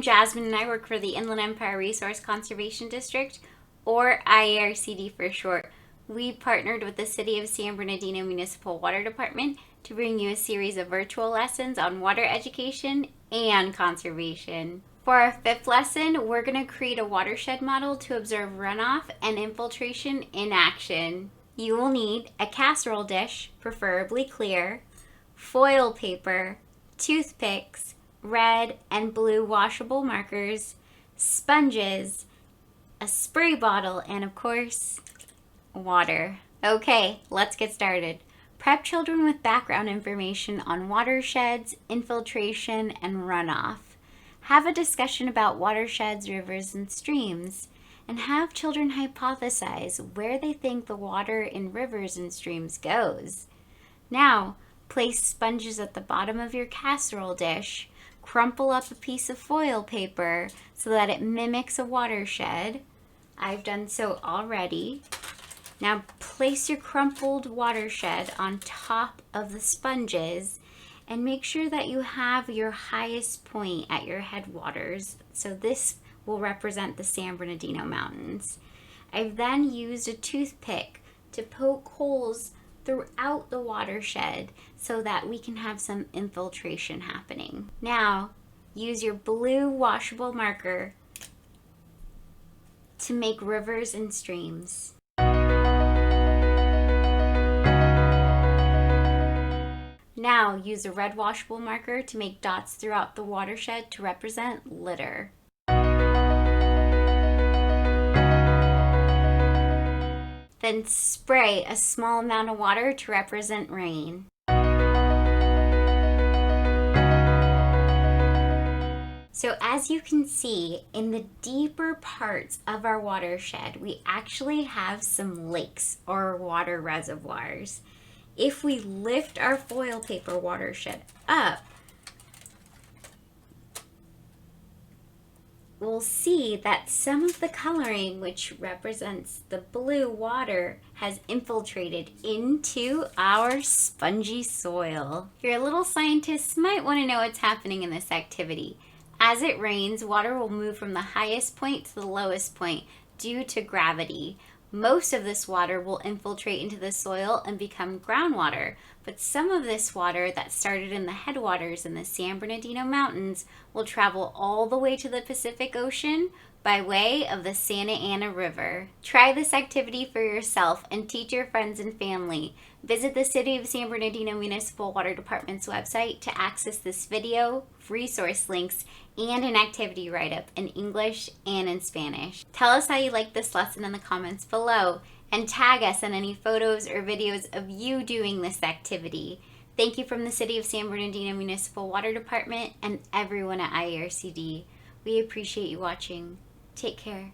I'm Jasmine and I work for the Inland Empire Resource Conservation District, or IARCD for short. We partnered with the City of San Bernardino Municipal Water Department to bring you a series of virtual lessons on water education and conservation. For our fifth lesson, we're going to create a watershed model to observe runoff and infiltration in action. You will need a casserole dish, preferably clear, foil paper, toothpicks, red and blue washable markers, sponges, a spray bottle, and of course, water. Okay, let's get started. Prep children with background information on watersheds, infiltration, and runoff. Have a discussion about watersheds, rivers, and streams. And have children hypothesize where they think the water in rivers and streams goes. Now, place sponges at the bottom of your casserole dish. Crumple up a piece of foil paper so that it mimics a watershed. I've done so already. Now place your crumpled watershed on top of the sponges and make sure that you have your highest point at your headwaters. So this will represent the San Bernardino Mountains. I've then used a toothpick to poke holes throughout the watershed so that we can have some infiltration happening. Now, use your blue washable marker to make rivers and streams. Now, use a red washable marker to make dots throughout the watershed to represent litter. Then spray a small amount of water to represent rain. So as you can see, in the deeper parts of our watershed, we actually have some lakes or water reservoirs. If we lift our foil paper watershed up, we'll see that some of the coloring, which represents the blue water, has infiltrated into our spongy soil. Your little scientists might want to know what's happening in this activity. As it rains, water will move from the highest point to the lowest point due to gravity. Most of this water will infiltrate into the soil and become groundwater, but some of this water that started in the headwaters in the San Bernardino Mountains will travel all the way to the Pacific Ocean by way of the Santa Ana River. Try this activity for yourself and teach your friends and family. Visit the City of San Bernardino Municipal Water Department's website to access this video, resource links, and an activity write-up in English and in Spanish. Tell us how you liked this lesson in the comments below, and tag us in any photos or videos of you doing this activity. Thank you from the City of San Bernardino Municipal Water Department and everyone at IARCD. We appreciate you watching. Take care.